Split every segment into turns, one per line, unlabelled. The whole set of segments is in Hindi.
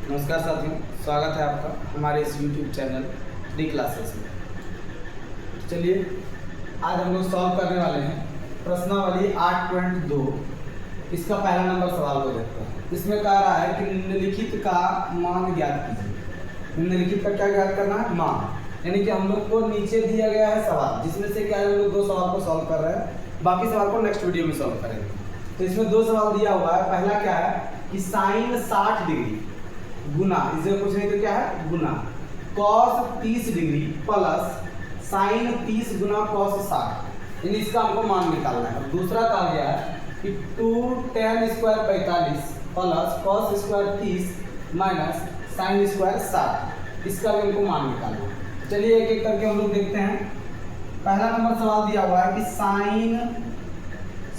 नमस्कार साथियों, स्वागत है आपका हमारे इस YouTube चैनल डी क्लासेस में। चलिए आज हम लोग सॉल्व करने वाले हैं प्रश्नावली 8.2। इसका पहला नंबर सवाल को देखते हैं। इसमें कह रहा है कि निम्नलिखित का मान ज्ञात कीजिए। निम्नलिखित का क्या ज्ञात करना है? मान। यानी कि हम लोग को नीचे दिया गया है सवाल, जिसमें से क्या है हम लोग दो सवाल को सॉल्व कर रहे हैं, बाकी सवाल को नेक्स्ट वीडियो में सॉल्व करेंगे। तो इसमें दो सवाल दिया हुआ है। पहला क्या है कि साइन 60 डिग्री गुना, इसे कुछ नहीं तो क्या है गुना कॉस 30 डिग्री प्लस साइन 30 गुना कॉस 60, यानी इसका हमको मान निकालना है। दूसरा कहा गया है कि 2 tan square 45 plus cos square 30 minus sine square 60, इसका भी हमको मान निकालना है। चलिए एक एक करके हम लोग देखते हैं। पहला नंबर सवाल दिया हुआ है कि साइन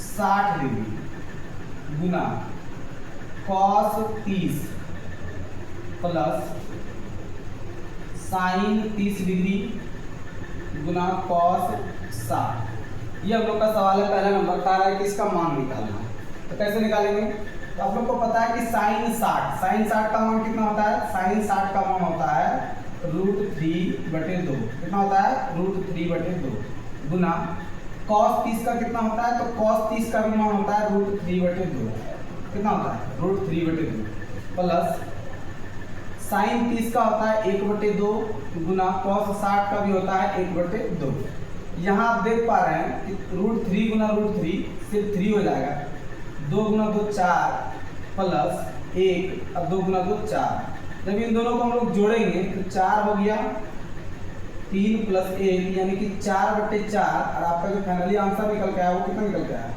60 डिग्री गुना कॉस 30 प्लस साइन 30 डिग्री गुना कॉस 60, ये हम लोग का सवाल है। पहला नंबर कह रहा है कि इसका मान निकालना है। तो कैसे निकालेंगे? तो आप लोग को पता है कि साइन 60 का मान कितना होता है? साइन 60 का मान होता है √3/2। कितना होता है? √3/2 गुना कॉस 30 का कितना होता है? तो कॉस 30 का भी मान होता है √3/2। कितना होता है? √3/2 प्लस साइन 30 का होता है 1/2 गुना कॉस 60 का भी होता है 1/2। यहाँ आप देख पा रहे हैं कि √3 गुना √3 सिर्फ 3 हो जाएगा। 2 गुना 2 4 प्लस 1 और 2 गुना 2 4। जब इन दोनों को हम लोग जोड़ेंगे तो 4 हो गया, 3 प्लस 1 यानी कि 4/4। और आपका जो फाइनली आंसर निकल के आया वो कितना निकल के आया?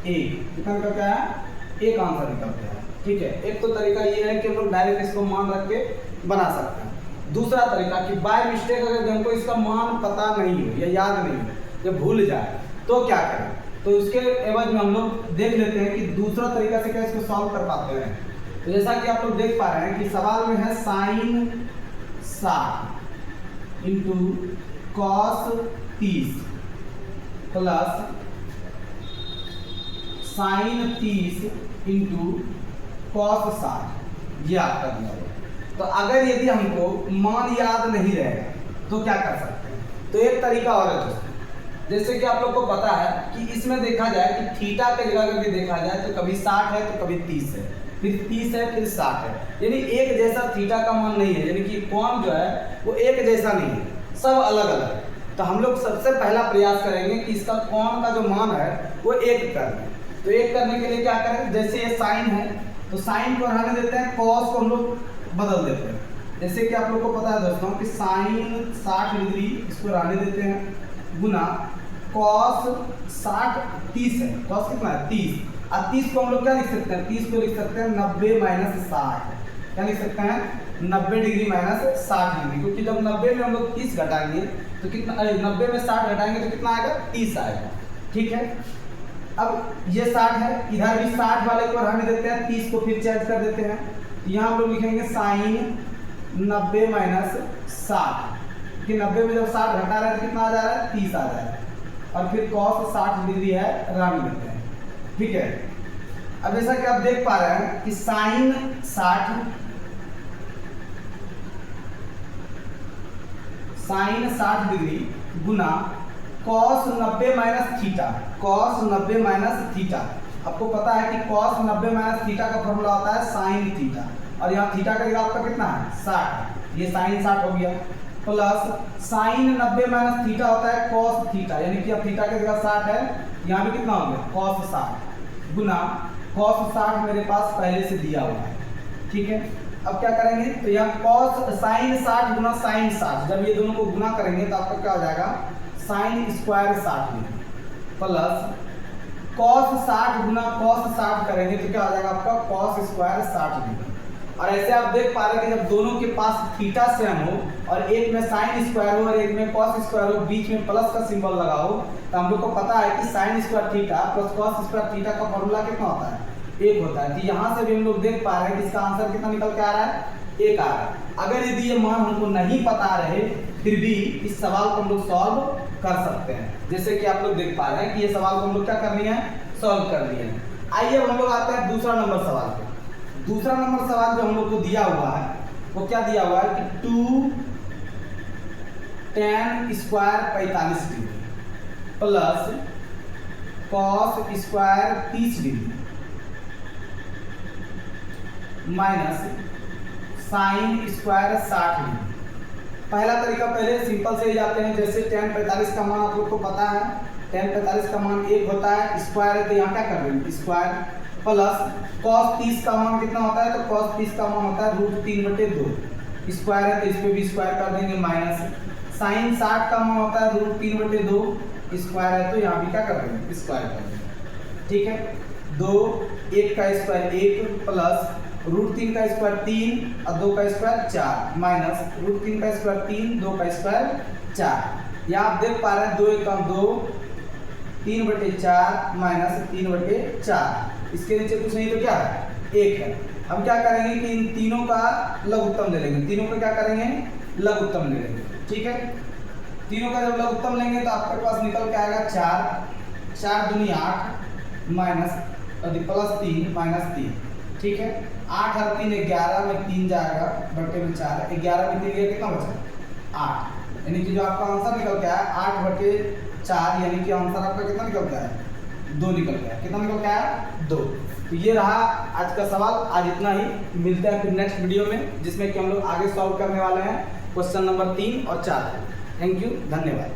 1। कितना निकल के आया? 1 आंसर निकल के आया। ठीक है, एक तो तरीका ये है कि हम लोग डायरेक्ट इसको मान रख के बना सकते हैं। दूसरा तरीका कि बाय मिस्टेक अगर हमको इसका मान पता नहीं हो या याद नहीं हो या भूल जाए तो क्या करें? तो उसके एवज में हम लोग देख लेते हैं कि दूसरा तरीका से क्या इसको सॉल्व कर पाते हैं। तो जैसा कि आप लोग देख पा रहे हैं कि सवाल में है sine 60 into cos 30 plus sine 30 into cos 60, ये आपका दिया हुआ। तो अगर यदि हमको मान याद नहीं रहेगा तो क्या कर सकते हैं? तो एक तरीका और है दोस्तों, जैसे कि आप लोग को पता है कि इसमें देखा जाए कि थीटा के जगह अगर भी देखा जाए तो कभी 60 है तो कभी 30 है, फिर 30 है फिर 60 है, यानी एक जैसा थीटा का मान नहीं है। यानी कि कोण जो है वो एक जैसा नहीं है, सब अलग अलग है। तो हम लोग सबसे पहला प्रयास करेंगे कि इसका कोण का जो मान है वो एक कर दें। तो एक करने के लिए क्या करें? जैसे ये साइन है तो साइन को रहने देते हैं, कॉस को हम लोग बदल देते हैं। जैसे कि आप लोग को पता है दोस्तों कि साइन 60 डिग्री इसको रहने देते हैं गुना कॉस 60 30 है। कॉस कितना है? 30। और 30 को हम लोग क्या लिख सकते हैं? 30 को लिख सकते हैं 90 - 60। क्या लिख सकते हैं? 90 डिग्री - 60 डिग्री, क्योंकि जब 90 में हम लोग 30 घटाएंगे तो कितना, 90 में 60 घटाएंगे तो कितना आएगा? 30 आएगा। ठीक है, अब ये 60 है, इधर भी 60 वाले को रहने देते हैं, 30 को फिर चेंज कर देते हैं। यहाँ हम लोग लिखेंगे साइन 90 - 60, कि 90 में जब 60 घटा रहे हैं तो कितना आ जा रहा है? 30 आ जा रहा है। और फिर कॉस 60 डिग्री है, रहने देते हैं। ठीक है, अब जैसा कि आप देख पा रहे हैं कि साइन 60 डिग्री गुना कॉस 90 - थीटा। कॉस 90 - थीटा, आपको पता है कि कॉस 90 - थीटा का फॉर्मूला होता है साइन थीटा, और यहाँ थीटा का जगह आपका कितना है? 60। ये साइन 60 हो गया, प्लस साइन 90 - थीटा होता है कॉस थीटा, यानी कि अब थीटा की जगह 60 है, यहाँ भी कितना हो गया? कॉस 60 गुना कॉस 60 मेरे पास पहले से दिया हुआ है। ठीक है, अब क्या करेंगे? तो यहाँ कॉस साइन 60 गुना साइन 60, जब ये दोनों को गुना करेंगे तो आपका क्या हो जाएगा? साइन स्क्वायर 60 प्लस कॉस 60 गुना कॉस 60 करेंगे तो क्या हो जाएगा आपका? Cos square 60 degree. और ऐसे आप देख पा रहे हैं कि जब दोनों के पास थीटा सेम हो और एक में साइन स्क्वायर हो और एक में कॉस स्क्वायर हो, बीच में प्लस का सिंबल लगा हो, तो हम लोग को पता है कि sine square theta plus cos square theta का फॉर्मूला कितना होता है? 1 होता है। तो यहाँ से भी हम लोग देख पा रहे हैं कि इसका आंसर कितना निकल के आ रहा है? 1 आ रहा है। अगर यदि ये मान हमको नहीं पता रहे फिर भी इस सवाल को हम लोग सॉल्व कर सकते हैं। जैसे कि आप लोग देख पा रहे हैं कि ये सवाल को हम लोग क्या करनी है? सॉल्व करनी है। आइए हम लोग आते हैं दूसरा नंबर सवाल पे। दूसरा नंबर सवाल जो हम लोग को दिया हुआ है वो क्या दिया हुआ है कि 2 tan square 45 degree plus cos square 30 degree minus sine square 60 degree. पहला तरीका पहले सिंपल से ही जाते हैं, जैसे tan 45 का मान आप लोग को पता है, tan 45 का मान 1 होता है, स्क्वायर है तो यहाँ क्या कर रहे हैं स्क्वायर, प्लस cos 30 का मान कितना होता है, तो cos 30 का मान होता है √3/2, स्क्वायर है तो इस पे भी स्क्वायर कर देंगे, माइनस साइन 60 का मान होता है √3/2, स्क्वायर है तो यहाँ भी क्या कर रहे हैं स्क्वायर कर देंगे। ठीक है, 2 1 का स्क्वायर 1 प्लस √3 का स्क्वायर 3 और 2 का स्क्वायर 4 माइनस √3 का स्क्वायर 3 2 का स्क्वायर 4। यहाँ आप देख पा रहे हैं 2 1 का 2 3/4 माइनस 3/4, इसके नीचे कुछ नहीं तो क्या है 1 है। हम क्या करेंगे कि इन तीनों का लघुत्तम ले लेंगे, तीनों का क्या करेंगे लघुत्तम ले लेंगे। ठीक है, तीनों का जब लघुत्तम लेंगे तो आपके पास निकल के आएगा 4 4 दूनी 8 माइनस प्लस 3 माइनस 3। ठीक है, 8 और 3 11 में 3 जाएगा बटे में 4, 11 में 3 कितना बचा 8, यानी कि जो आपका आंसर निकल के आया 8/4, यानी कि आंसर आपका कितना निकल के आया 2 निकल गया। कितना निकल के आया 2। तो ये रहा आज का सवाल, आज इतना ही, मिलते हैं फिर नेक्स्ट वीडियो में जिसमें कि हम लोग आगे सॉल्व करने वाले हैं क्वेश्चन नंबर 3 और 4। थैंक यू, धन्यवाद।